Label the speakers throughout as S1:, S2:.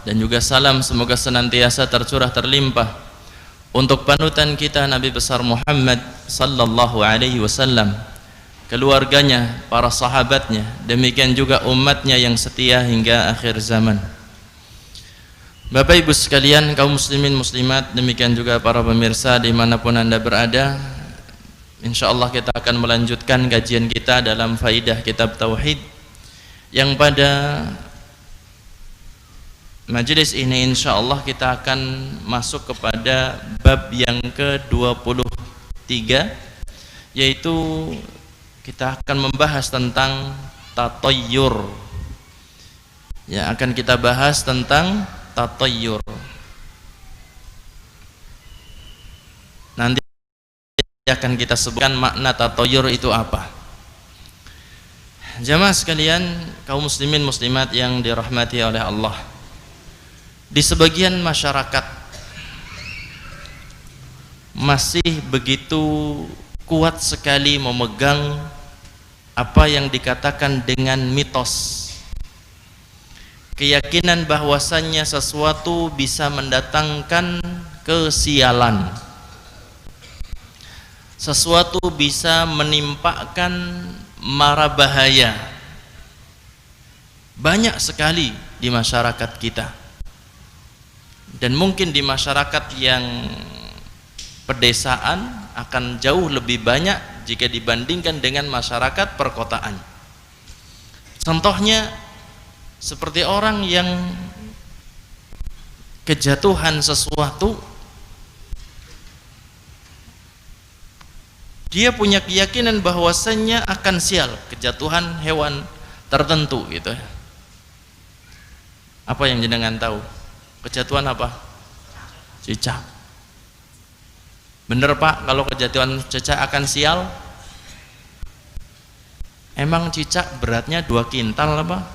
S1: dan juga salam semoga senantiasa tercurah terlimpah untuk panutan kita Nabi besar Muhammad sallallahu alaihi wasallam, keluarganya, para sahabatnya, demikian juga umatnya yang setia hingga akhir zaman. Bapak Ibu sekalian, kaum muslimin muslimat, demikian juga para pemirsa dimanapun Anda berada, insyaallah kita akan melanjutkan kajian kita dalam faidah kitab Tauhid, yang pada majelis ini insyaallah kita akan masuk kepada bab yang ke-23, yaitu kita akan membahas tentang tatayyur. Ya, akan kita bahas tentang tatayyur. Nanti akan kita sebutkan makna tatayyur itu apa. Jamaah sekalian, kaum muslimin muslimat yang dirahmati oleh Allah, di sebagian masyarakat masih begitu kuat sekali memegang apa yang dikatakan dengan mitos, keyakinan bahwasannya sesuatu bisa mendatangkan kesialan, sesuatu bisa menimpakan mara bahaya. Banyak sekali di masyarakat kita, dan mungkin di masyarakat yang pedesaan akan jauh lebih banyak jika dibandingkan dengan masyarakat perkotaan. Contohnya seperti orang yang kejatuhan sesuatu, dia punya keyakinan bahwasannya akan sial, kejatuhan hewan tertentu gitu. Apa yang jenengan tahu? Kejatuhan apa? Cicak. Bener Pak, kalau kejatuhan cicak akan sial? Emang cicak beratnya 2 kintal apa?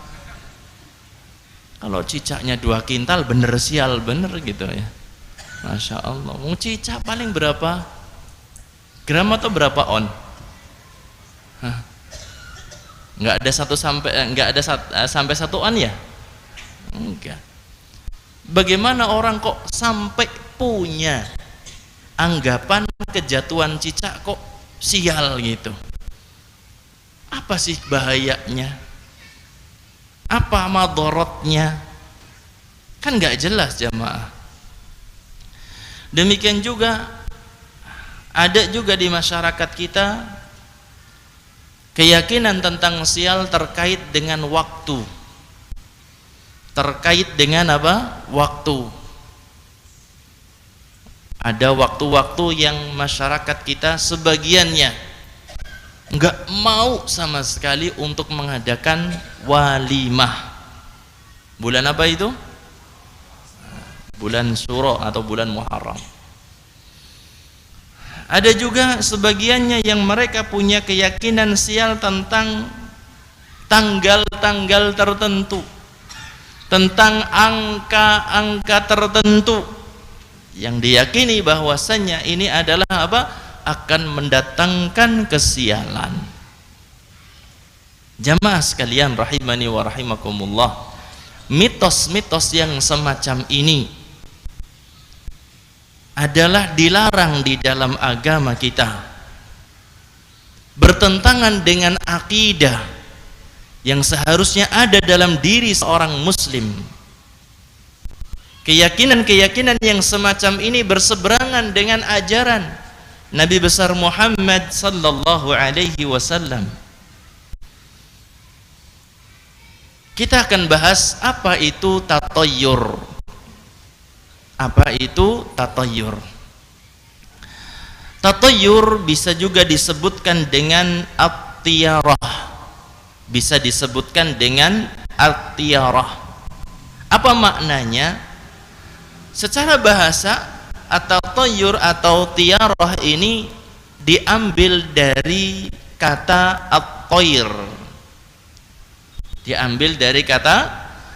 S1: Kalau cicaknya 2 kintal bener sial, bener gitu ya. Masya Allah. Mau cicak paling berapa gram atau berapa on? Nggak ada sampai 1 on ya? Enggak. Bagaimana orang kok sampai punya anggapan kejatuhan cicak kok sial gitu? Apa sih bahayanya? Apa madorotnya? Kan nggak jelas jamaah. Demikian juga ada juga di masyarakat kita keyakinan tentang sial terkait dengan waktu. Terkait dengan apa? Waktu. Ada waktu-waktu yang masyarakat kita sebagiannya enggak mau sama sekali untuk mengadakan walimah. Bulan apa itu? Bulan Syuro atau bulan Muharram. Ada juga sebagiannya yang mereka punya keyakinan sial tentang tanggal-tanggal tertentu, tentang angka-angka tertentu, yang diyakini bahwasannya ini adalah apa? Akan mendatangkan kesialan. Jamaah sekalian rahimani wa rahimakumullah, mitos-mitos yang semacam ini adalah dilarang di dalam agama kita, bertentangan dengan akidah yang seharusnya ada dalam diri seorang muslim. Keyakinan-keyakinan yang semacam ini berseberangan dengan ajaran Nabi besar Muhammad sallallahu alaihi wasallam. Kita akan bahas apa itu tatayyur. Apa itu tatayyur? Tatayyur bisa juga disebutkan dengan at-tiyarah. Bisa disebutkan dengan at-tiyarah. Apa maknanya? Secara bahasa, at-tatayyur atau tiyarah ini diambil dari kata at-tayr. Diambil dari kata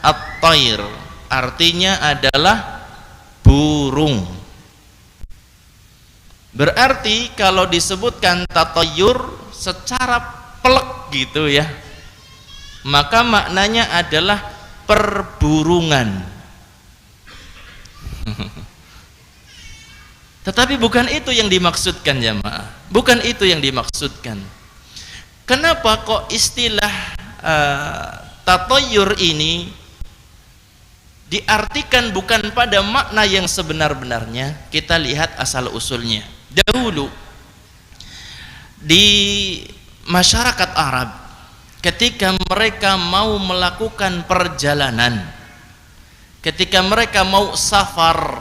S1: at-tayr, artinya adalah burung. Berarti kalau disebutkan tatayyur secara plek gitu ya, maka maknanya adalah perburungan. Tetapi bukan itu yang dimaksudkan jamaah, bukan itu yang dimaksudkan. Kenapa kok istilah tatoyur ini diartikan bukan pada makna yang sebenar-benarnya? Kita lihat asal usulnya. Dahulu di masyarakat Arab, ketika mereka mau melakukan perjalanan, ketika mereka mau safar,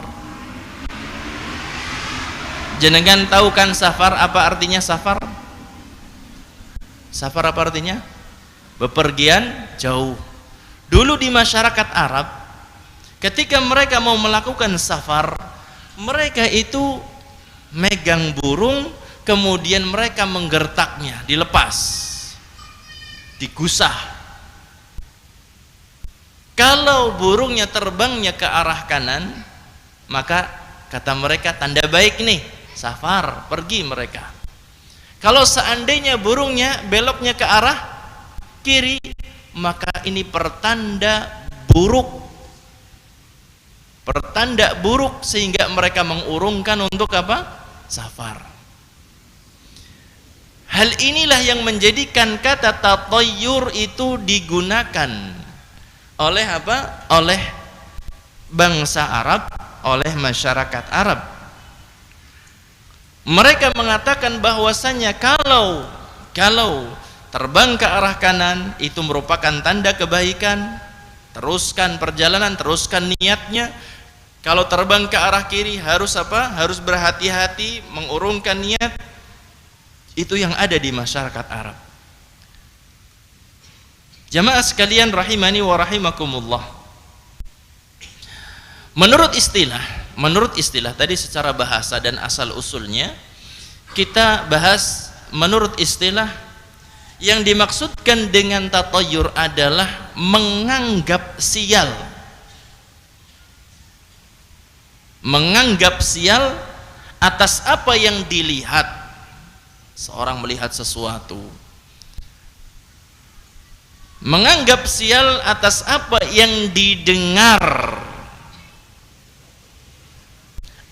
S1: jenengan tahu kan safar apa artinya? Safar apa artinya? Bepergian jauh. Dulu di masyarakat Arab, ketika mereka mau melakukan safar, mereka itu megang burung, kemudian mereka menggertaknya, dilepas, digusah. Kalau burungnya terbangnya ke arah kanan, maka kata mereka tanda baik nih, safar, pergi mereka. Kalau seandainya burungnya beloknya ke arah kiri, maka ini pertanda buruk, sehingga mereka mengurungkan untuk apa? Safar. Hal inilah yang menjadikan kata tatayyur itu digunakan oleh apa? Oleh bangsa Arab, oleh masyarakat Arab. Mereka mengatakan bahwasanya kalau terbang ke arah kanan itu merupakan tanda kebaikan, teruskan perjalanan, teruskan niatnya. Kalau terbang ke arah kiri harus apa? Harus berhati-hati, mengurungkan niat. Itu yang ada di masyarakat Arab. Jamaah sekalian rahimani wa rahimakumullah. Menurut istilah tadi secara bahasa dan asal usulnya, kita bahas menurut istilah, yang dimaksudkan dengan tatayyur adalah menganggap sial. Menganggap sial atas apa yang dilihat. Seorang melihat sesuatu, menganggap sial atas apa yang didengar,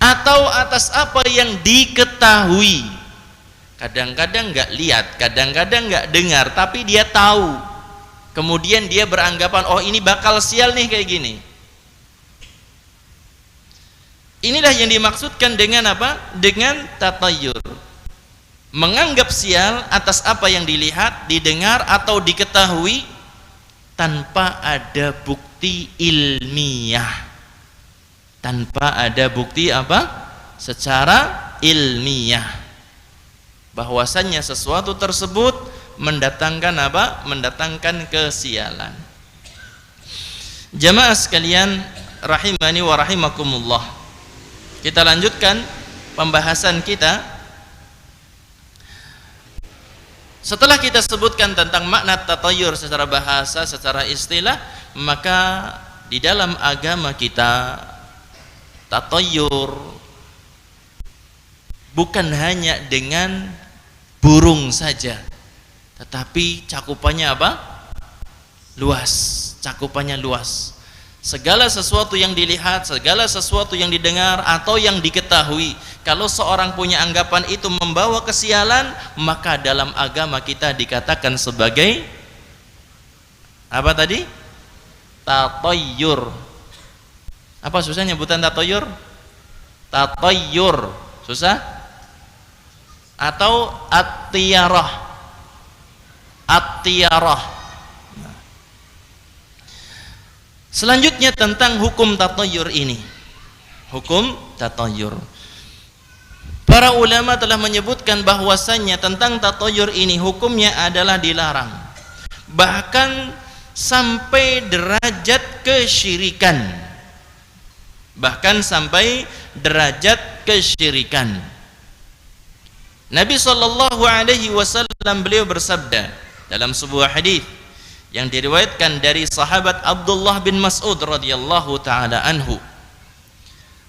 S1: atau atas apa yang diketahui. Kadang-kadang nggak lihat, kadang-kadang nggak dengar, tapi dia tahu. Kemudian dia beranggapan, oh ini bakal sial nih kayak gini. Inilah yang dimaksudkan dengan apa? Dengan tatayyur. Menganggap sial atas apa yang dilihat, didengar, atau diketahui tanpa ada bukti ilmiah. Tanpa ada bukti apa? Secara ilmiah, bahwasannya sesuatu tersebut mendatangkan apa? Mendatangkan kesialan. Jamaah sekalian rahimani wa rahimakumullah. Kita lanjutkan pembahasan kita. Setelah kita sebutkan tentang makna tatayyur secara bahasa, secara istilah, maka di dalam agama kita tatayyur bukan hanya dengan burung saja, tetapi cakupannya apa? Luas, cakupannya luas. Segala sesuatu yang dilihat, segala sesuatu yang didengar atau yang diketahui. Kalau seorang punya anggapan itu membawa kesialan, maka dalam agama kita dikatakan sebagai apa tadi? Tatayyur. Apa susah nyebutan tatayyur? Tatayyur susah? Atau at-tiyarah? At-tiyarah. Selanjutnya tentang hukum tatayyur ini. Hukum tatayyur. Para ulama telah menyebutkan bahwasannya tentang tatayyur ini hukumnya adalah dilarang. Bahkan sampai derajat kesyirikan. Bahkan sampai derajat kesyirikan. Nabi SAW beliau bersabda dalam sebuah hadis yang diriwayatkan dari sahabat Abdullah bin Mas'ud radhiyallahu taala anhu.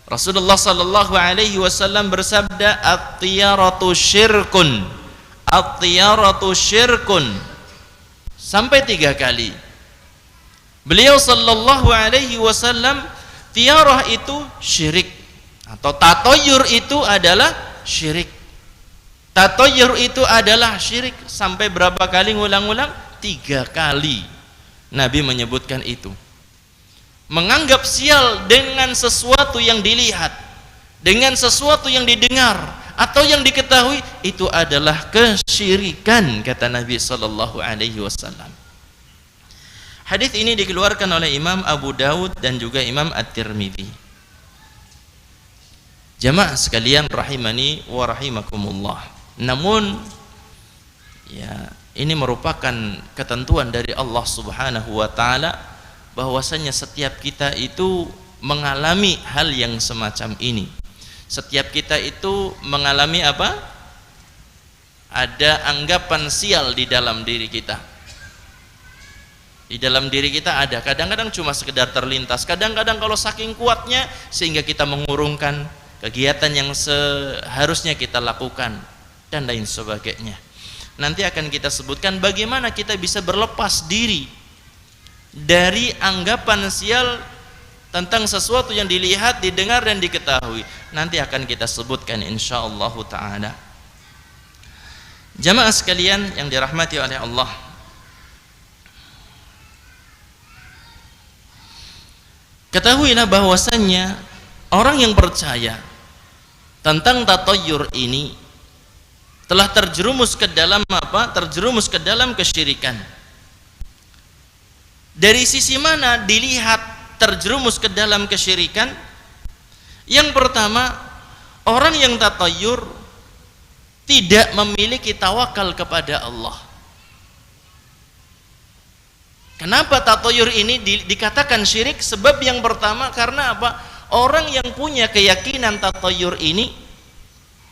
S1: Rasulullah sallallahu alaihi wasallam bersabda, "At-tiyaratu syirkun." At-tiyaratu syirkun. Sampai 3 kali. Beliau sallallahu alaihi wasallam tiarah itu syirik, atau tatoyur itu adalah syirik. Tatoyur itu adalah syirik. Sampai berapa kali ngulang-ngulang? 3 kali Nabi menyebutkan itu. Menganggap sial dengan sesuatu yang dilihat, dengan sesuatu yang didengar atau yang diketahui, itu adalah kesyirikan, kata Nabi sallallahu alaihi wasallam. Hadis ini dikeluarkan oleh Imam Abu Dawud dan juga Imam At-Tirmidzi. Jamaah sekalian rahimani wa rahimakumullah. Namun ya, ini merupakan ketentuan dari Allah Subhanahu wa taala bahwasanya setiap kita itu mengalami hal yang semacam ini. Setiap kita itu mengalami apa? Ada anggapan sial di dalam diri kita. Di dalam diri kita ada, kadang-kadang cuma sekedar terlintas, kadang-kadang kalau saking kuatnya sehingga kita mengurungkan kegiatan yang seharusnya kita lakukan dan lain sebagainya. Nanti akan kita sebutkan bagaimana kita bisa berlepas diri dari anggapan sial tentang sesuatu yang dilihat, didengar dan diketahui. Nanti akan kita sebutkan insyaallah taala. Jamaah sekalian yang dirahmati oleh Allah, ketahuilah bahwasannya orang yang percaya tentang tatoyur ini telah terjerumus ke dalam apa? Terjerumus ke dalam kesyirikan. Dari sisi mana dilihat terjerumus ke dalam kesyirikan? Yang pertama, orang yang tatoyur tidak memiliki tawakal kepada Allah. Kenapa tatoyur ini dikatakan syirik? Sebab yang pertama karena apa? Orang yang punya keyakinan tatoyur ini,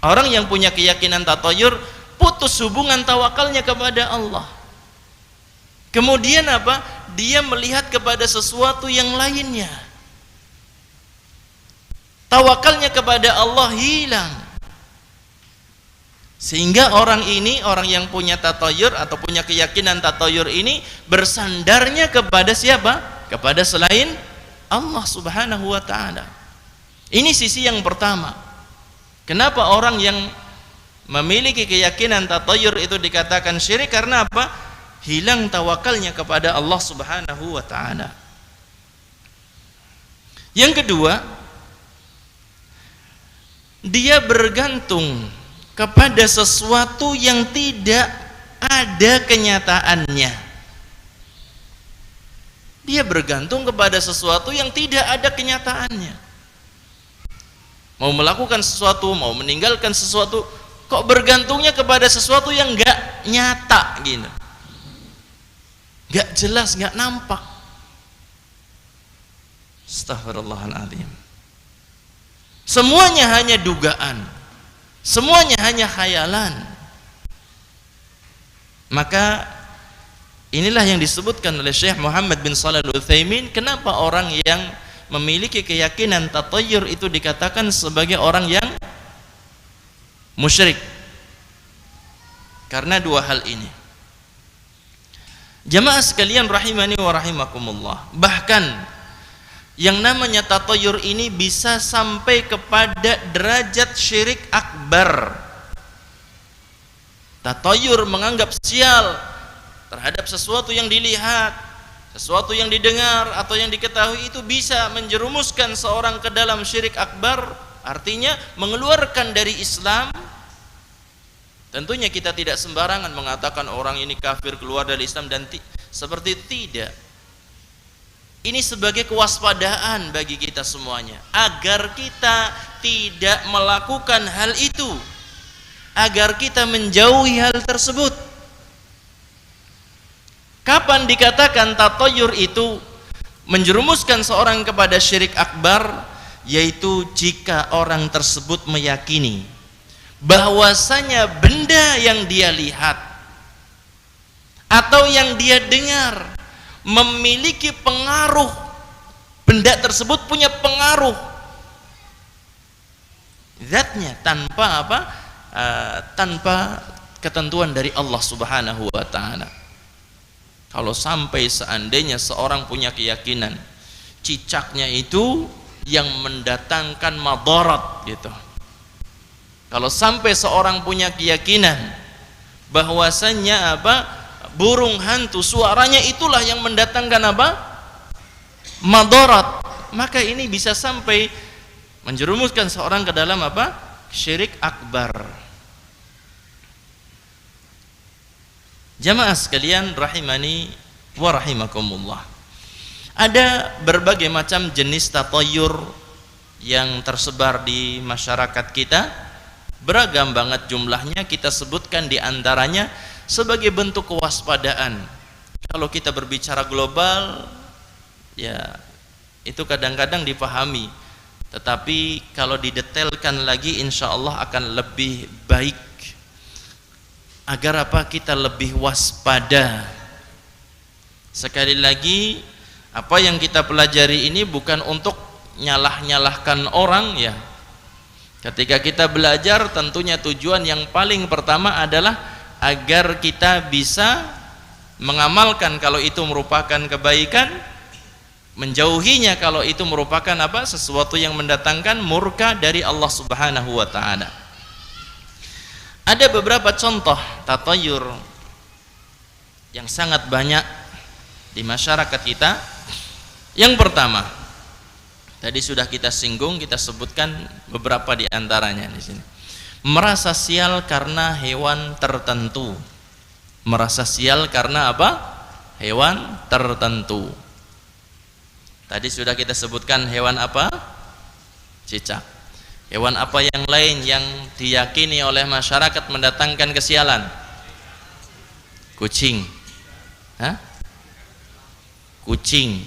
S1: orang yang punya keyakinan tatoyur, putus hubungan tawakalnya kepada Allah. Kemudian apa? Dia melihat kepada sesuatu yang lainnya. Tawakalnya kepada Allah hilang. Sehingga orang ini, orang yang punya tatoyur atau punya keyakinan tatoyur ini, bersandarnya kepada siapa? Kepada selain Allah Subhanahu wa ta'ala. Ini sisi yang pertama. Kenapa orang yang memiliki keyakinan tatoyur itu dikatakan syirik? Karena apa? Hilang tawakalnya kepada Allah Subhanahu wa ta'ala. Yang kedua, dia bergantung kepada sesuatu yang tidak ada kenyataannya. Dia bergantung kepada sesuatu yang tidak ada kenyataannya. Mau melakukan sesuatu, mau meninggalkan sesuatu, kok bergantungnya kepada sesuatu yang enggak nyata gitu. Enggak jelas, enggak nampak. Astaghfirullahaladzim. Semuanya hanya dugaan. Semuanya hanya khayalan. Maka inilah yang disebutkan oleh Syekh Muhammad bin Shalih Al-Utsaimin, kenapa orang yang memiliki keyakinan tatoyur itu dikatakan sebagai orang yang musyrik. Karena dua hal ini. Jamaah sekalian rahimani wa rahimakumullah, bahkan yang namanya tatoyur ini bisa sampai kepada derajat syirik akbar. Tatoyur menganggap sial terhadap sesuatu yang dilihat, sesuatu yang didengar atau yang diketahui, itu bisa menjerumuskan seorang ke dalam syirik akbar, artinya mengeluarkan dari Islam. Tentunya kita tidak sembarangan mengatakan orang ini kafir, keluar dari Islam dan seperti tidak. Ini sebagai kewaspadaan bagi kita semuanya, agar kita tidak melakukan hal itu, agar kita menjauhi hal tersebut. Kapan dikatakan tatoyur itu menjerumuskan seorang kepada syirik akbar? Yaitu jika orang tersebut meyakini bahwasanya benda yang dia lihat atau yang dia dengar memiliki pengaruh, benda tersebut punya pengaruh zatnya tanpa apa? Tanpa ketentuan dari Allah Subhanahu wa ta'ala. Kalau sampai seandainya seorang punya keyakinan cicaknya itu yang mendatangkan madarat gitu. Kalau sampai seorang punya keyakinan bahwasannya burung hantu suaranya itulah yang mendatangkan madarat, maka ini bisa sampai menjerumuskan seorang ke dalam syirik akbar. Jamaah sekalian rahimani wa rahimakumullah, ada berbagai macam jenis tatayur yang tersebar di masyarakat kita, beragam banget jumlahnya. Kita sebutkan di antaranya sebagai bentuk kewaspadaan. Kalau kita berbicara global, ya itu kadang-kadang dipahami, tetapi kalau didetailkan lagi insya Allah akan lebih baik. Agar kita lebih waspada. Sekali lagi, apa yang kita pelajari ini bukan untuk nyalah-nyalahkan orang ya. Ketika kita belajar, tentunya tujuan yang paling pertama adalah agar kita bisa mengamalkan kalau itu merupakan kebaikan, menjauhinya kalau itu merupakan sesuatu yang mendatangkan murka dari Allah Subhanahu wa taala. Ada beberapa contoh tatayur yang sangat banyak di masyarakat kita. Yang pertama, tadi sudah kita singgung, kita sebutkan beberapa di antaranya di sini. Merasa sial karena hewan tertentu. Merasa sial karena hewan tertentu. Tadi sudah kita sebutkan hewan cicak. Hewan apa yang lain yang diyakini oleh masyarakat mendatangkan kesialan? Kucing. Kucing.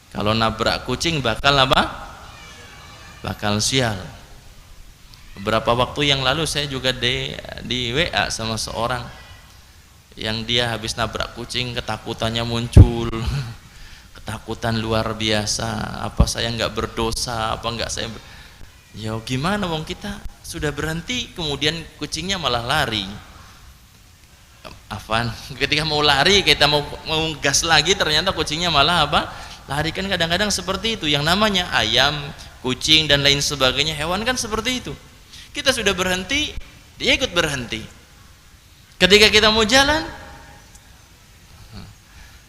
S1: Kalau nabrak kucing bakal bakal sial. Beberapa waktu yang lalu saya juga di WA sama seorang yang dia habis nabrak kucing, ketakutannya muncul. Ketakutan luar biasa. Apa saya nggak berdosa? Apa nggak saya ya gimana wong kita sudah berhenti, kemudian kucingnya malah lari. Afan, ketika mau lari, kita mau gas lagi, ternyata kucingnya malah lari. Kan kadang-kadang seperti itu. Yang namanya ayam, kucing dan lain sebagainya, hewan kan seperti itu. Kita sudah berhenti, dia ikut berhenti. Ketika kita mau jalan,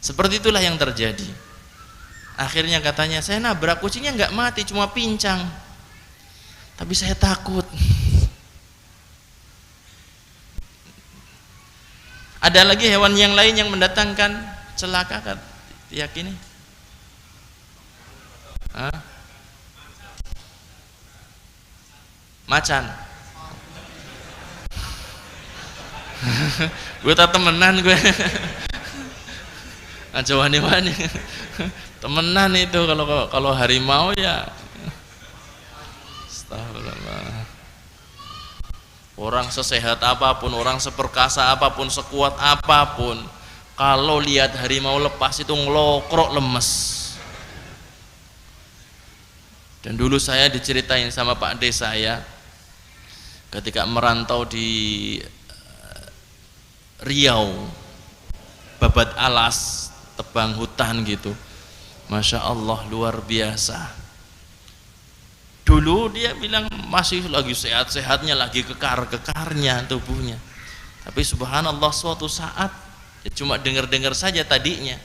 S1: seperti itulah yang terjadi. Akhirnya katanya, saya nabrak kucingnya nggak mati, cuma pincang. Tapi saya takut. Ada lagi hewan yang lain yang mendatangkan celaka, diyakini? Macan. Gue tak temenan gue. Aja wani-wani. Temenan itu kalau harimau ya. Astagfirullah. Orang sesehat apapun, orang seperkasa apapun, sekuat apapun, kalau lihat harimau lepas itu ngelokrok lemes. Dan dulu saya diceritain sama Pak D saya ketika merantau di Riau, babat alas, tebang hutan gitu. Masya Allah, luar biasa. Dulu dia bilang masih lagi sehat-sehatnya, lagi kekar-kekarnya tubuhnya. Tapi subhanallah suatu saat ya cuma dengar-dengar saja tadinya,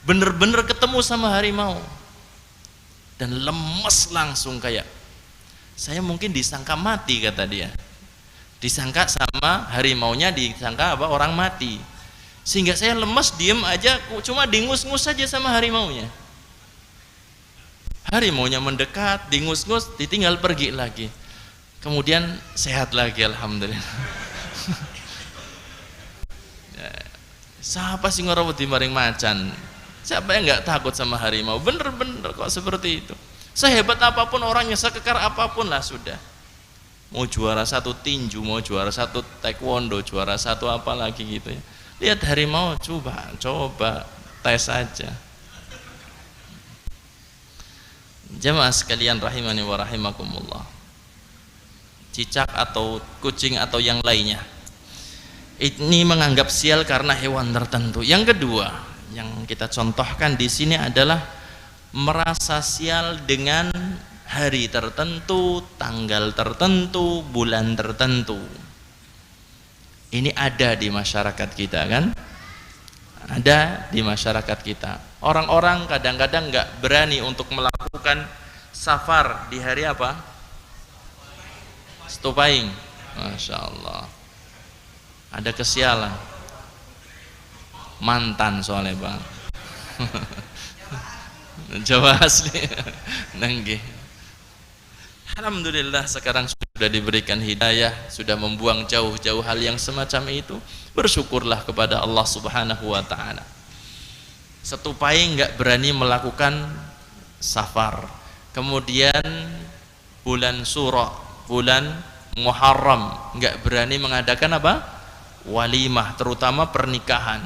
S1: bener-bener ketemu sama harimau dan lemes langsung, kayak saya mungkin disangka mati kata dia. Disangka sama harimaunya, disangka orang mati. Sehingga saya lemes, diem aja, cuma dingus-ngus saja sama harimaunya. Harimaunya mendekat, dingus-ngus, ditinggal pergi lagi. Kemudian sehat lagi, alhamdulillah. Siapa sih ngorawat di maring macan? Siapa yang nggak takut sama harimau? Bener-bener kok seperti itu. Sehebat apapun orangnya, sekekar apapun lah sudah. Mau juara satu tinju, mau juara satu taekwondo, juara satu apa lagi gitu ya. Lihat harimau, coba tes aja. Jamaah sekalian rahimani wa rahimakumullah, cicak atau kucing atau yang lainnya ini menganggap sial karena hewan tertentu. Yang kedua yang kita contohkan di sini adalah merasa sial dengan hari tertentu, tanggal tertentu, bulan tertentu. Ini ada di masyarakat kita kan? Ada di masyarakat kita. Orang-orang kadang-kadang nggak berani untuk melakukan safar di hari apa? Stupaing. Masya Allah. Ada kesialan. Mantan soalnya bang. Jawa asli. Nangge. Alhamdulillah sekarang sudah diberikan hidayah, sudah membuang jauh-jauh hal yang semacam itu. Bersyukurlah kepada Allah Subhanahu wa ta'ala. Setupai nggak berani melakukan safar. Kemudian bulan Syura, bulan Muharram, nggak berani mengadakan apa? Walimah, terutama pernikahan.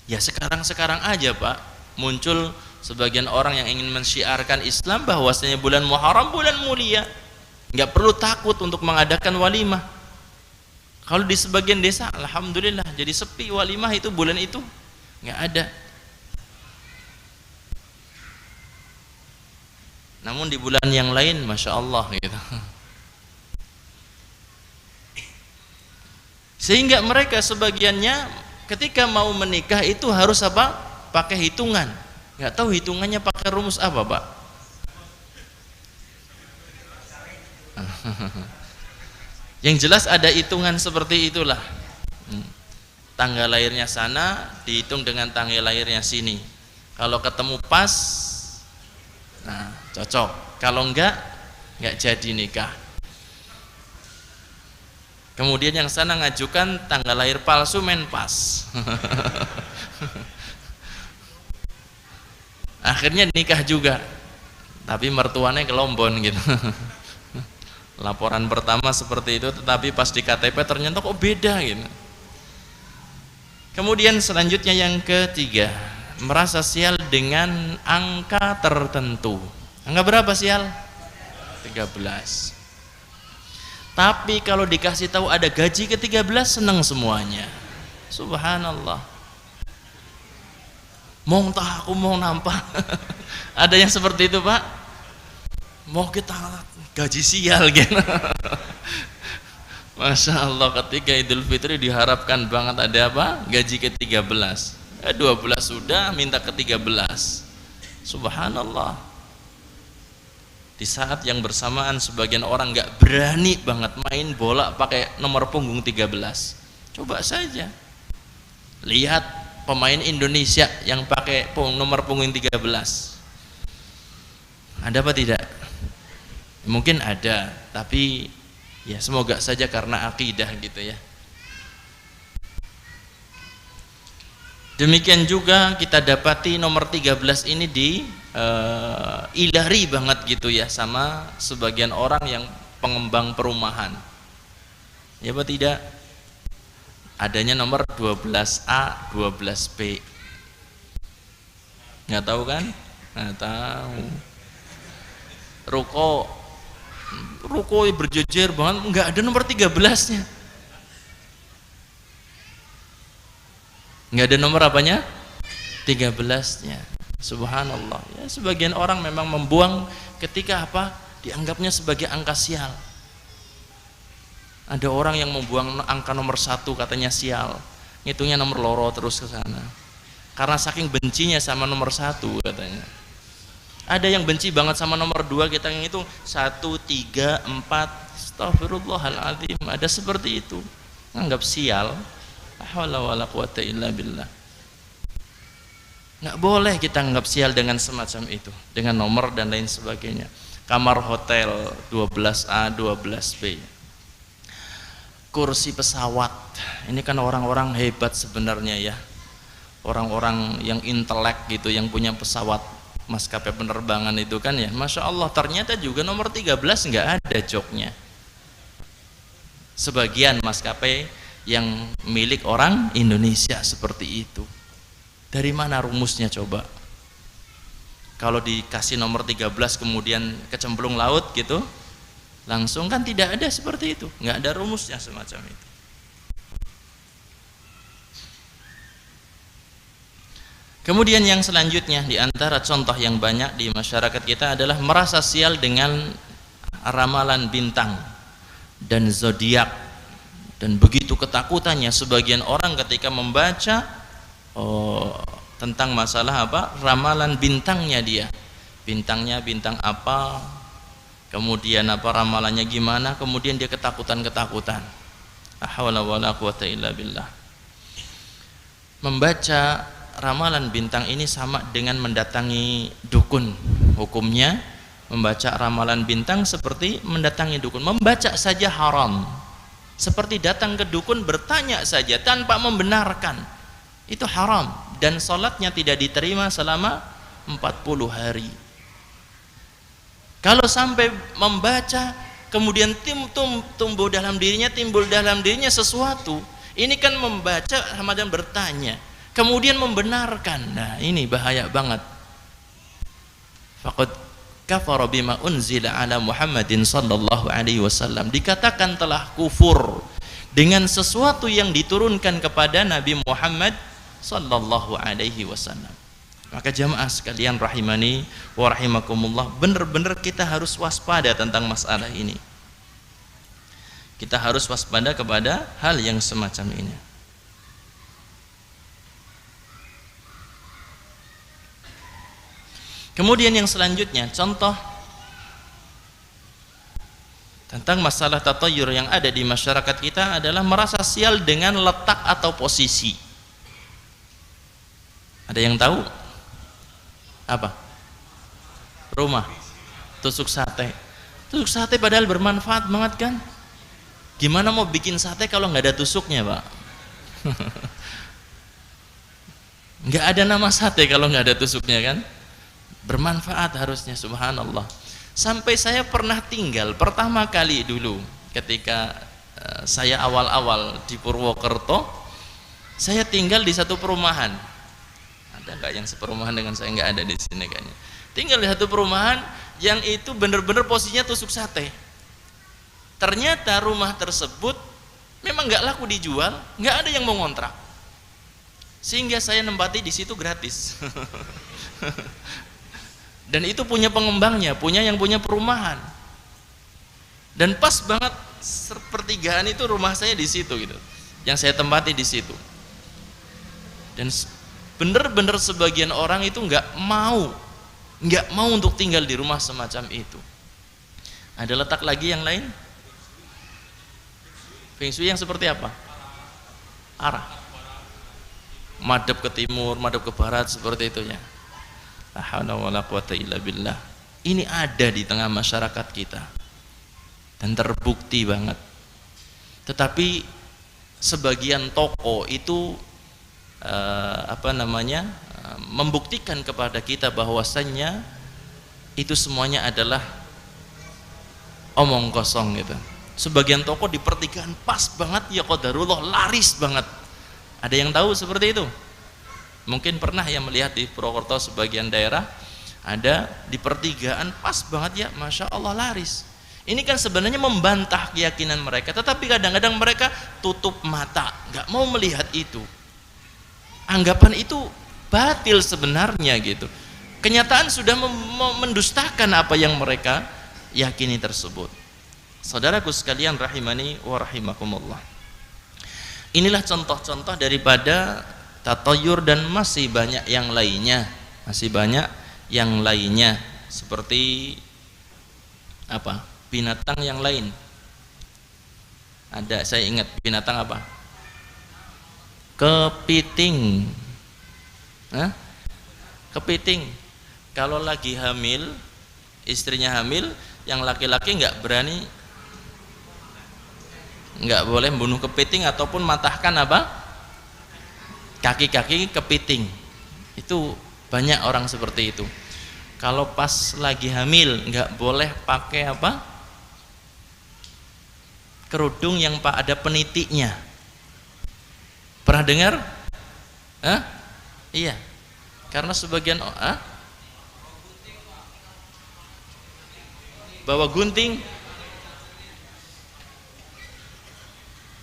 S1: Ya sekarang-sekarang aja Pak, muncul sebagian orang yang ingin mensyiarkan Islam bahwasanya bulan Muharram bulan mulia, nggak perlu takut untuk mengadakan walimah. Kalau di sebagian desa, alhamdulillah jadi sepi walimah itu bulan itu nggak ada. Namun di bulan yang lain, masya Allah gitu. Sehingga mereka sebagiannya ketika mau menikah itu harus apa? Pakai hitungan. Nggak tahu hitungannya pakai rumus apa, Pak? Yang jelas ada hitungan seperti itulah. Tanggal lahirnya sana dihitung dengan tanggal lahirnya sini. Kalau ketemu pas, nah cocok. Kalau enggak jadi nikah. Kemudian yang sana ngajukan tanggal lahir palsu, main pas. Akhirnya nikah juga, tapi mertuanya ke Lombon gitu. Laporan pertama seperti itu, tetapi pas di KTP ternyata kok beda gitu. Kemudian selanjutnya yang ketiga, merasa sial dengan angka tertentu. Angka berapa sial? 13. Tapi kalau dikasih tahu ada gaji ke-13 senang semuanya. Subhanallah. Mau entah aku mau nampak. Ada yang seperti itu Pak. Mau kita gaji sial gitu. Masya Allah, ketika Idul Fitri diharapkan banget ada apa? Gaji ke-13. 12 sudah, minta ke-13. Subhanallah. Di saat yang bersamaan sebagian orang nggak berani banget main bola pakai nomor punggung 13. Coba saja lihat pemain Indonesia yang pakai nomor punggung 13. Ada apa tidak? Mungkin ada, tapi ya semoga saja karena akidah gitu ya. Demikian juga kita dapati nomor 13 ini ilari banget gitu ya sama sebagian orang yang pengembang perumahan. Ya apa tidak? Adanya nomor 12A, 12B. Nggak tahu kan? Nggak tahu. Ruko berjejer banget, nggak ada nomor 13-nya. Nggak ada nomor apanya? 13-nya. Subhanallah. Ya, sebagian orang memang membuang ketika apa? Dianggapnya sebagai angka sial. Ada orang yang membuang angka nomor 1 katanya sial. Ngitungnya nomor loro terus ke sana. Karena saking bencinya sama nomor 1 katanya. Ada yang benci banget sama nomor 2, kita ngitung 1, 3, 4. Astaghfirullahaladzim. Ada seperti itu. Anggap sial. La haula wala quwata illa billah. Nggak boleh kita anggap sial dengan semacam itu, dengan nomor dan lain sebagainya. Kamar hotel 12A, 12B. Kursi pesawat, ini kan orang-orang hebat sebenarnya ya. Orang-orang yang intelek gitu, yang punya pesawat maskapai penerbangan itu kan ya. Masya Allah, ternyata juga nomor 13 nggak ada joknya. Sebagian maskapai yang milik orang Indonesia seperti itu. Dari mana rumusnya coba? Kalau dikasih nomor 13 kemudian kecemplung laut gitu, langsung kan tidak ada seperti itu. Nggak ada rumusnya semacam itu. Kemudian yang selanjutnya di antara contoh yang banyak di masyarakat kita adalah merasa sial dengan ramalan bintang dan zodiak, dan begitu ketakutannya sebagian orang ketika membaca tentang masalah ramalan bintangnya dia. Bintangnya bintang apa, kemudian ramalannya gimana, kemudian dia ketakutan-ketakutan. La haula wala quwata illa billah. Membaca ramalan bintang ini sama dengan mendatangi dukun. Hukumnya membaca ramalan bintang seperti mendatangi dukun. Membaca saja haram, seperti datang ke dukun bertanya saja tanpa membenarkan, itu haram, dan sholatnya tidak diterima selama 40 hari. Kalau sampai membaca kemudian timbul dalam dirinya sesuatu, ini kan membaca sama dengan bertanya, kemudian membenarkan. Nah, ini bahaya banget. Faqad kafara bima unzila ala Muhammadin sallallahu alaihi wasallam. Dikatakan telah kufur dengan sesuatu yang diturunkan kepada Nabi Muhammad sallallahu alaihi wasallam. Maka jamaah sekalian rahimani wa rahimakumullah, benar-benar kita harus waspada tentang masalah ini. Kita harus waspada kepada hal yang semacam ini. Kemudian yang selanjutnya, contoh tentang masalah tatayur yang ada di masyarakat kita adalah merasa sial dengan letak atau posisi. Ada yang tahu? Apa? Rumah, tusuk sate. Tusuk sate padahal bermanfaat banget kan? Gimana mau bikin sate kalau nggak ada tusuknya, Pak? Nggak ada nama sate kalau nggak ada tusuknya kan? Bermanfaat harusnya, subhanallah. Sampai saya pernah tinggal pertama kali dulu ketika saya awal-awal di Purwokerto, saya tinggal di satu perumahan. Ada nggak yang seperumahan dengan saya? Nggak ada di sini kayaknya. Tinggal di satu perumahan yang itu benar-benar posisinya tusuk sate. Ternyata rumah tersebut memang nggak laku dijual, nggak ada yang mau ngontrak, sehingga saya nempati di situ gratis. Dan itu punya pengembangnya, yang punya perumahan. Dan pas banget sepertigaan itu rumah saya di situ gitu, yang saya tempati di situ. Dan benar-benar sebagian orang itu nggak mau untuk tinggal di rumah semacam itu. Ada letak lagi yang lain? Feng Shui yang seperti apa? Arah, madhab ke timur, madhab ke barat, seperti itu ya. La haula wala quwata illa billah. Ini ada di tengah masyarakat kita dan terbukti banget. Tetapi sebagian toko itu membuktikan kepada kita bahwasannya itu semuanya adalah omong kosong gitu. Sebagian toko di pertigaan pas banget ya qadarullah, laris banget. Ada yang tahu seperti itu? Mungkin pernah ya melihat di Purwokerto sebagian daerah ada di pertigaan pas banget ya, masya Allah laris. Ini kan sebenarnya membantah keyakinan mereka, tetapi kadang-kadang mereka tutup mata, nggak mau melihat itu. Anggapan itu batil sebenarnya gitu. Kenyataan sudah mendustakan apa yang mereka yakini tersebut. Saudaraku sekalian rahimani wa rahimakumullah. Inilah contoh-contoh daripada tatayur, dan masih banyak yang lainnya. Seperti apa? Binatang yang lain. Ada, saya ingat binatang apa? Kepiting. Kepiting. Kalau lagi hamil, istrinya hamil, yang laki-laki nggak boleh membunuh kepiting ataupun matahkan kaki-kaki kepiting. Itu banyak orang seperti itu. Kalau pas lagi hamil nggak boleh pakai kerudung yang ada penitiknya. Pernah dengar? Iya. Karena sebagian bawa gunting,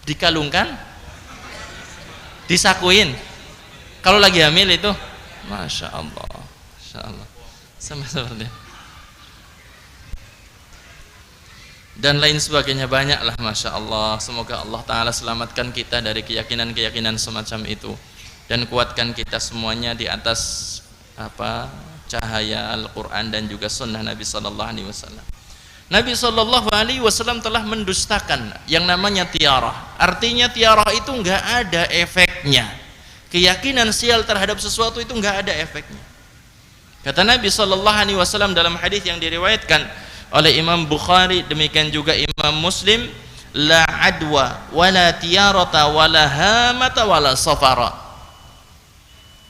S1: dikalungkan, disakuin. Kalau lagi hamil itu Masya Allah, Masya Allah, sama seperti dan lain sebagainya, banyaklah, Masya Allah. Semoga Allah Ta'ala selamatkan kita dari keyakinan-keyakinan semacam itu dan kuatkan kita semuanya di atas cahaya Al-Quran dan juga sunnah Nabi Sallallahu Alaihi Wasallam. Nabi Sallallahu Alaihi Wasallam telah mendustakan yang namanya tiarah. Artinya tiarah itu nggak ada efeknya. Keyakinan sial terhadap sesuatu itu nggak ada efeknya. Kata Nabi Sallallahu Alaihi Wasallam dalam hadis yang diriwayatkan oleh Imam Bukhari, demikian juga Imam Muslim, la adwa wala tiyarata wala hamata wala safara.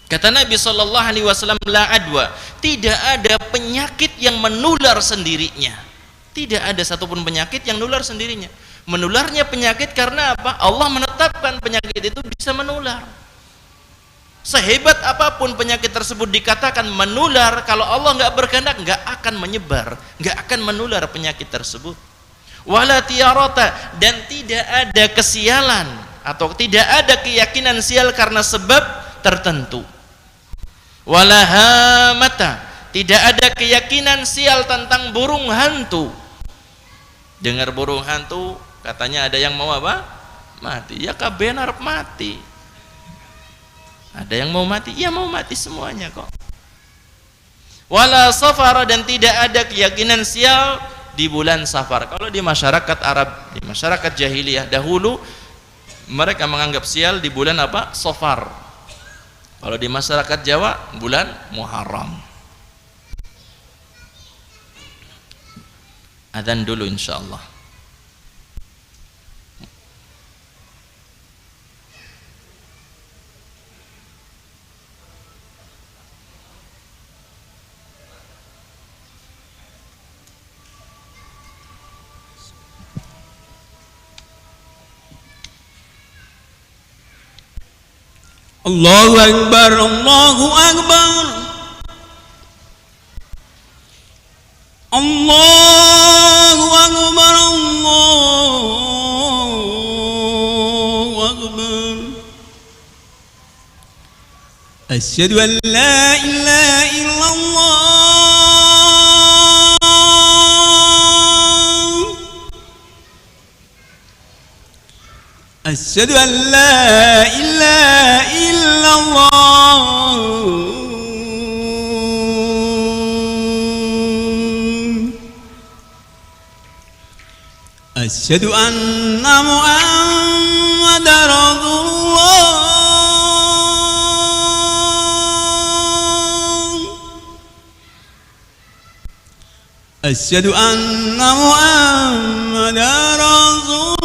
S1: Kata Nabi Sallallahu Alaihi Wasallam, la adwa, tidak ada penyakit yang menular sendirinya. Tidak ada satupun penyakit yang menular sendirinya. Menularnya penyakit karena apa? Allah menetapkan penyakit itu bisa menular. Sehebat apapun penyakit tersebut dikatakan menular, kalau Allah nggak berkehendak nggak akan menyebar, nggak akan menular penyakit tersebut. Wala tiyarata, dan tidak ada kesialan atau tidak ada keyakinan sial karena sebab tertentu. Wala hamata, tidak ada keyakinan sial tentang burung hantu. Dengar burung hantu, katanya ada yang mau apa? Mati. Ya kabenar mati. Ada yang mau mati? Ya mau mati semuanya kok. Wala safara, dan tidak ada keyakinan sial di bulan Safar. Kalau di masyarakat Arab, di masyarakat jahiliyah dahulu, mereka menganggap sial di bulan apa? Safar. Kalau di masyarakat Jawa, bulan Muharram. Adzan dulu insyaallah.
S2: Allahu Akbar, Allahu Akbar, Allahu Akbar, Allahu Akbar. Asyhadu an la ilaha illallah, asyhadu an la ilaha illallah, asyhadu anna Muhammadar Rasulullah, asyhadu anna Muhammadar Rasulullah.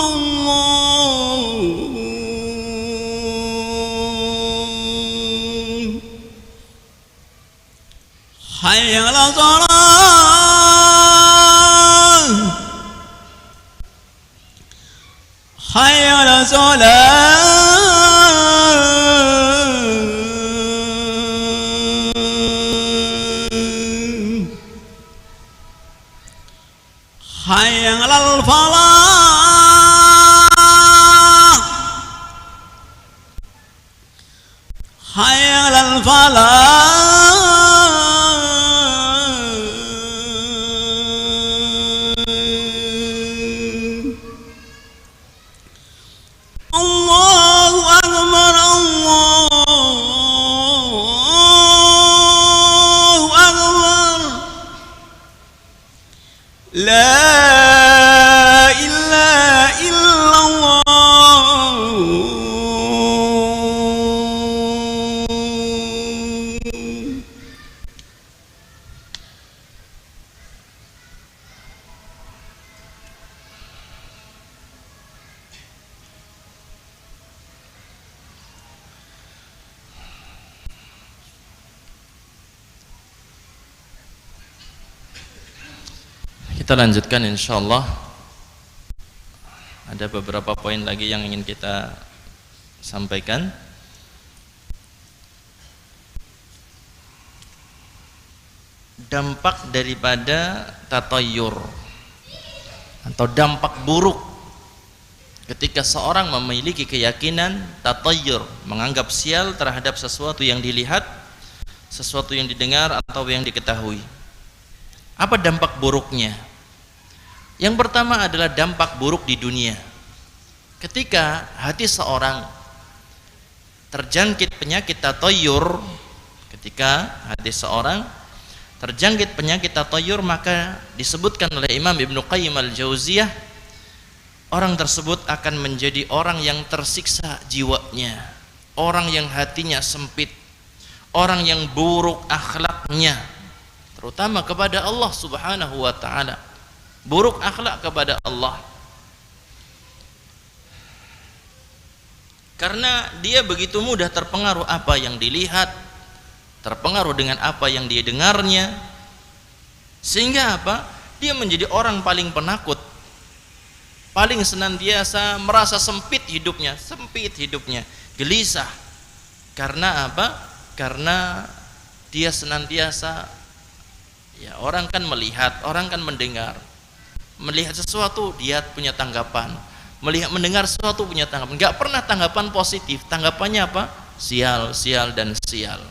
S2: Hayya 'alas shalah, hayya 'alas shalah, hayya 'alal falah, hayya 'alal falah. La ilaha illallah,
S1: Kita lanjutkan insyaallah. Ada beberapa poin lagi yang ingin kita sampaikan. Dampak daripada tatayyur atau dampak buruk ketika seorang memiliki keyakinan tatayyur, menganggap sial terhadap sesuatu yang dilihat, sesuatu yang didengar atau yang diketahui. Apa dampak buruknya? Yang pertama adalah dampak buruk di dunia. Ketika hati seorang terjangkit penyakit tatoyur, ketika hati seorang terjangkit penyakit tatoyur, maka disebutkan oleh Imam Ibnu Qayyim al-Jauziyah, orang tersebut akan menjadi orang yang tersiksa jiwanya, orang yang hatinya sempit, orang yang buruk akhlaknya, terutama kepada Allah Subhanahu wa ta'ala, buruk akhlak kepada Allah, karena dia begitu mudah terpengaruh apa yang dilihat, terpengaruh dengan apa yang dia dengarnya, sehingga apa? Dia menjadi orang paling penakut, paling senantiasa merasa sempit hidupnya, gelisah. Karena apa? Karena dia senantiasa, ya, orang kan melihat, orang kan mendengar, melihat sesuatu dia punya tanggapan, mendengar sesuatu punya tanggapan, nggak pernah tanggapan positif, tanggapannya apa? Sial, sial, dan sial.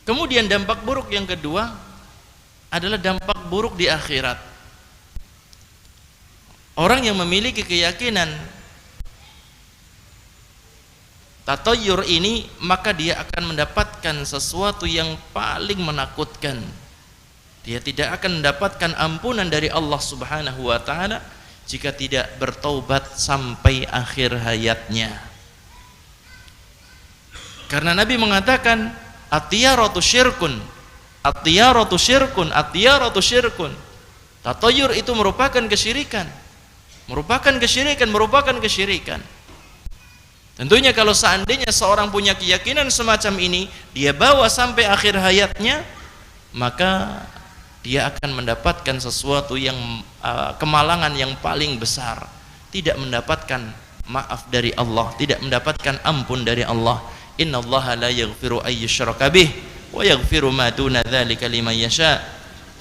S1: Kemudian dampak buruk yang kedua adalah dampak buruk di akhirat. Orang yang memiliki keyakinan tatoyur ini, maka dia akan mendapatkan sesuatu yang paling menakutkan. Dia tidak akan mendapatkan ampunan dari Allah Subhanahu wa ta'ala jika tidak bertaubat sampai akhir hayatnya. Karena Nabi mengatakan, at-tiyaratu syirkun, at-tiyaratu syirkun, at-tiyaratu syirkun. Tatoyur itu merupakan kesyirikan, merupakan kesyirikan. Tentunya kalau seandainya seorang punya keyakinan semacam ini, dia bawa sampai akhir hayatnya, maka dia akan mendapatkan sesuatu yang kemalangan yang paling besar, tidak mendapatkan maaf dari Allah, tidak mendapatkan ampun dari Allah. Innallaha la yaghfiru ay yushraka bih wa yaghfiru ma duna dzalika liman yasha.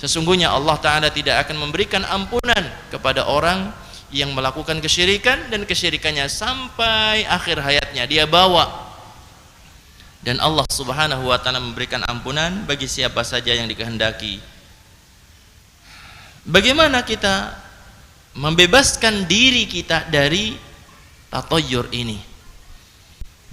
S1: Sesungguhnya Allah Ta'ala tidak akan memberikan ampunan kepada orang yang melakukan kesyirikan, dan kesyirikannya sampai akhir hayatnya dia bawa, dan Allah Subhanahu wa ta'ala memberikan ampunan bagi siapa saja yang dikehendaki. Bagaimana kita membebaskan diri kita dari tatoyur ini?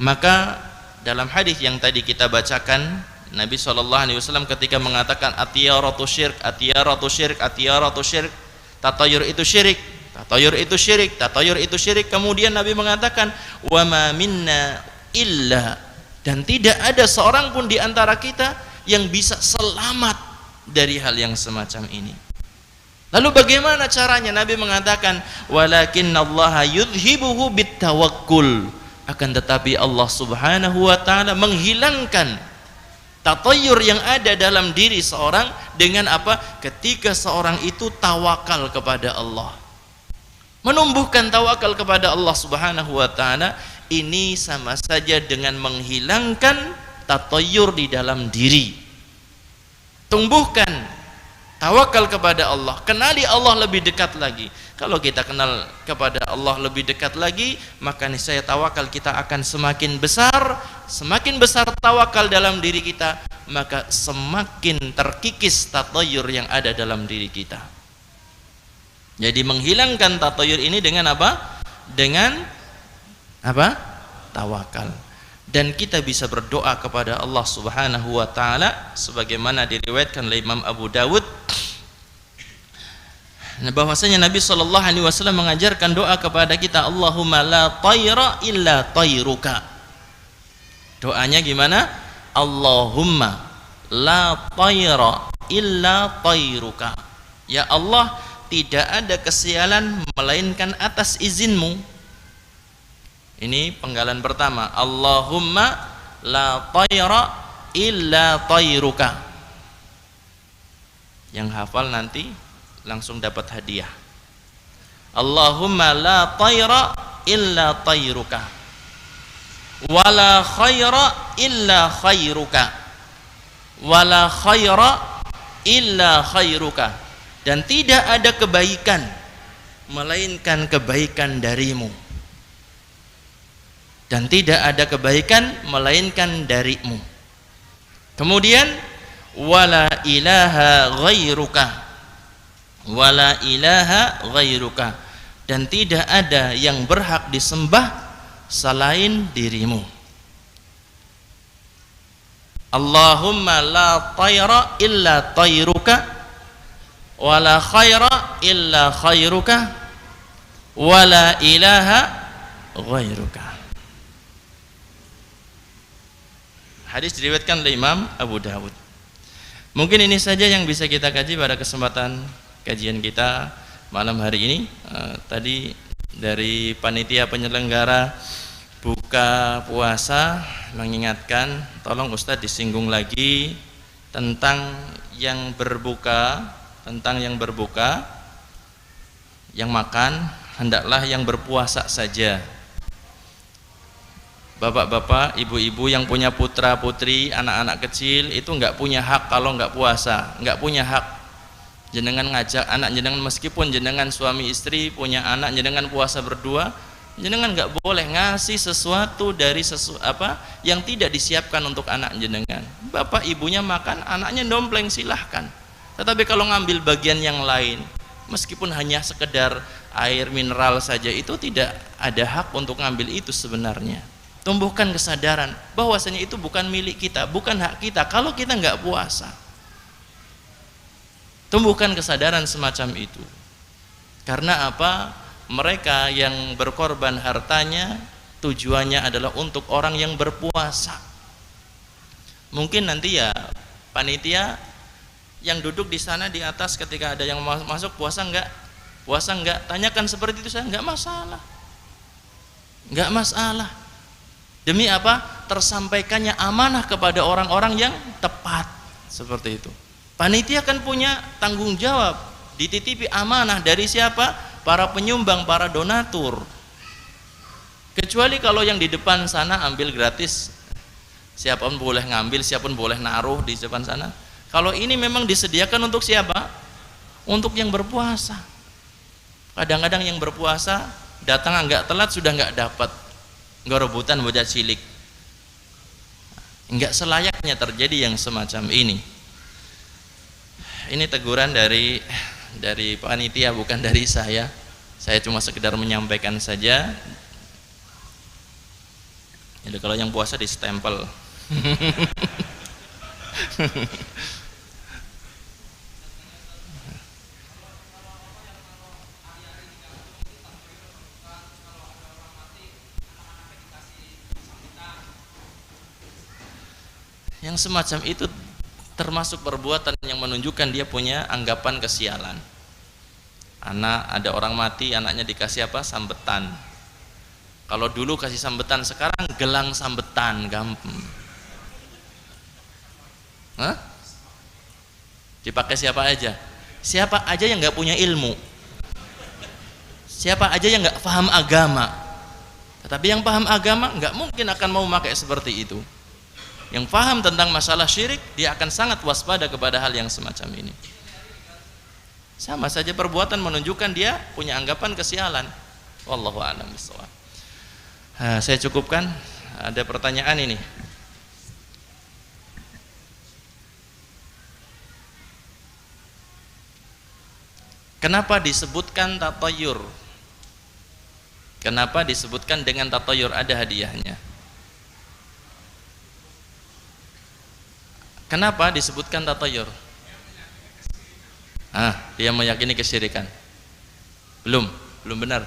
S1: Maka dalam hadis yang tadi kita bacakan, Nabi SAW ketika mengatakan atiyaratu syirk, atiyaratu syirk, atiyaratu syirk, tatoyur itu syirik, tatoyur itu syirik, tatoyur itu syirik. Kemudian Nabi mengatakan wa ma minna illa, dan tidak ada seorang pun di antara kita yang bisa selamat dari hal yang semacam ini. Lalu bagaimana caranya? Nabi mengatakan walakinnallaha yudhibuhu bittawakkul, akan tetapi Allah Subhanahu wa ta'ala menghilangkan tatoyur yang ada dalam diri seorang dengan apa? Ketika seorang itu tawakal kepada Allah, menumbuhkan tawakal kepada Allah Subhanahu wa ta'ala. Ini sama saja dengan menghilangkan tatoyur di dalam diri. Tumbuhkan tawakal kepada Allah, kenali Allah lebih dekat lagi. Kalau kita kenal kepada Allah lebih dekat lagi, maka niscaya tawakal kita akan semakin besar. Semakin besar tawakal dalam diri kita, maka semakin terkikis tatoyur yang ada dalam diri kita. Jadi menghilangkan tatoyur ini dengan apa? Dengan apa? Tawakal. Dan kita bisa berdoa kepada Allah Subhanahu wa ta'ala sebagaimana diriwayatkan oleh Imam Abu Dawud, bahwasanya Nabi SAW mengajarkan doa kepada kita, Allahumma la tayra illa tayruka. Doanya gimana? Allahumma la tayra illa tayruka. Ya Allah, tidak ada kesialan melainkan atas izinmu. Ini penggalan pertama, Allahumma la tayra illa tayruka. Yang hafal nanti langsung dapat hadiah. Allahumma la tayra illa tayruka wala khaira illa khairuka wala khaira illa khairuka, dan tidak ada kebaikan melainkan kebaikan darimu. dan tidak ada kebaikan melainkan darimu. Kemudian wala ilaha ghairuka, wala ilaha ghairuka, dan tidak ada yang berhak disembah selain dirimu. Allahumma la tayra illa tayruka, wa la khaira illa khairuka, wa la ilaha ghairuka. Hadis diriwayatkan oleh Imam Abu Dawud. Mungkin ini saja yang bisa kita kaji pada kesempatan kajian kita malam hari ini. Tadi dari panitia penyelenggara buka puasa mengingatkan, tolong Ustadz disinggung lagi tentang yang berbuka, yang makan hendaklah yang berpuasa saja. Bapak-bapak, ibu-ibu yang punya putra-putri, anak-anak kecil itu enggak punya hak kalau enggak puasa, enggak punya hak. Jenengan ngajak anak jenengan, meskipun jenengan suami istri punya anak jenengan puasa berdua, jenengan enggak boleh ngasih sesuatu dari yang tidak disiapkan untuk anak jenengan. Bapak ibunya makan, anaknya dompleng, silahkan. Tetapi kalau ngambil bagian yang lain, meskipun hanya sekedar air mineral saja, itu tidak ada hak untuk ngambil itu sebenarnya. Tumbuhkan kesadaran bahwasanya itu bukan milik kita, bukan hak kita kalau kita nggak puasa. Tumbuhkan kesadaran semacam itu. Karena apa? Mereka yang berkorban hartanya tujuannya adalah untuk orang yang berpuasa. Mungkin nanti ya panitia yang duduk di sana di atas ketika ada yang masuk puasa enggak? Puasa enggak? Tanyakan seperti itu, saya enggak masalah. Enggak masalah. Demi apa? Tersampaikannya amanah kepada orang-orang yang tepat. Seperti itu. Panitia kan punya tanggung jawab, dititipi amanah dari siapa? Para penyumbang, para donatur. Kecuali kalau yang di depan sana ambil gratis, siapapun boleh ngambil, siapapun boleh naruh di depan sana. Kalau ini memang disediakan untuk siapa? Untuk yang berpuasa. Kadang-kadang yang berpuasa datang agak telat sudah nggak dapat, nggak rebutan bocah cilik. Nggak selayaknya terjadi yang semacam ini. Ini teguran dari panitia, bukan dari saya. Saya cuma sekedar menyampaikan saja. Jadi kalau yang puasa di stempel. Yang semacam itu termasuk perbuatan yang menunjukkan dia punya anggapan kesialan. Ada orang mati, anaknya dikasih apa? Sambetan. Kalau dulu kasih sambetan, sekarang gelang sambetan, gampang. Hah? Dipakai siapa aja? Siapa aja yang nggak punya ilmu, siapa aja yang nggak paham agama. Tetapi yang paham agama nggak mungkin akan mau pakai seperti itu. Yang paham tentang masalah syirik, dia akan sangat waspada kepada hal yang semacam ini. Sama saja perbuatan menunjukkan dia punya anggapan kesialan. Wallahu a'lam bishawab. Saya cukupkan. Ada pertanyaan ini. Kenapa disebutkan tatayur? Kenapa disebutkan dengan tatayur? Ada hadiahnya. Kenapa disebutkan tatayur? Dia meyakini kesyirikan. Belum benar.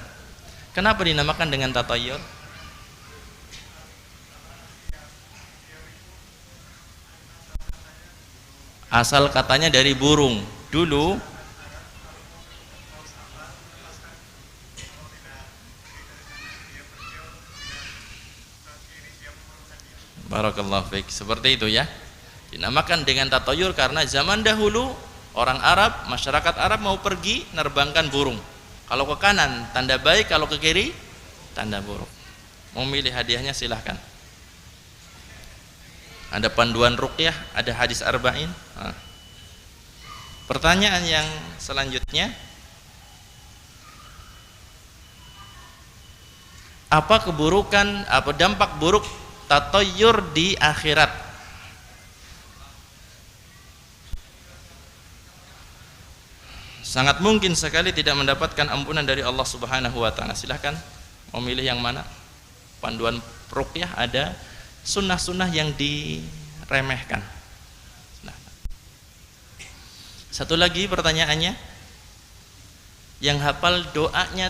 S1: Kenapa dinamakan dengan tatayur? Asal katanya dari burung. Dulu barakallahu fiik, seperti itu ya. Dinamakan dengan tatayur karena zaman dahulu orang Arab, masyarakat Arab mau pergi nerbangkan burung. Kalau ke kanan tanda baik, kalau ke kiri tanda buruk. Mau milih hadiahnya silahkan. Ada panduan ruqyah, ada hadis arba'in. Pertanyaan yang selanjutnya, apa keburukan, apa dampak buruk tatoyur di akhirat? Sangat mungkin sekali tidak mendapatkan ampunan dari Allah Subhanahu wa taala. Silahkan mau milih yang mana? Panduan ruqyah ada sunnah-sunnah yang diremehkan. Nah. Satu lagi pertanyaannya, yang hafal doanya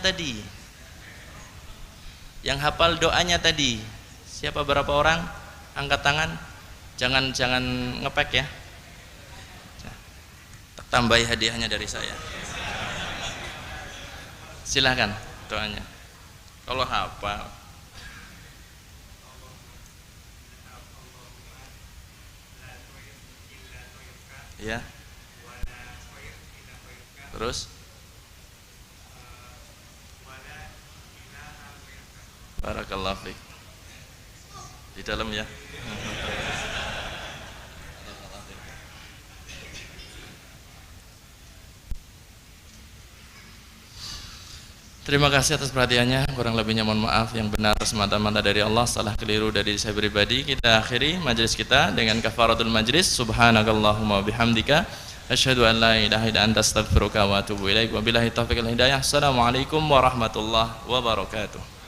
S1: tadi, siapa berapa orang? Angkat tangan. Jangan ngepek ya. Tambahi hadiahnya dari saya. Silahkan doanya. Kalau hafal. Ya. Terus barakallahu fiik. Di dalam ya. Terima kasih atas perhatiannya. Kurang lebihnya mohon maaf. Yang benar semata-mata dari Allah, salah keliru dari saya pribadi. Kita akhiri majelis kita dengan kafaratul majlis. Subhanakallahumma bihamdika asyhadu an la ilaha illa anta astaghfiruka wa atubu ilaik. Wabillahi taufiq wal hidayah. Assalamualaikum warahmatullahi wabarakatuh.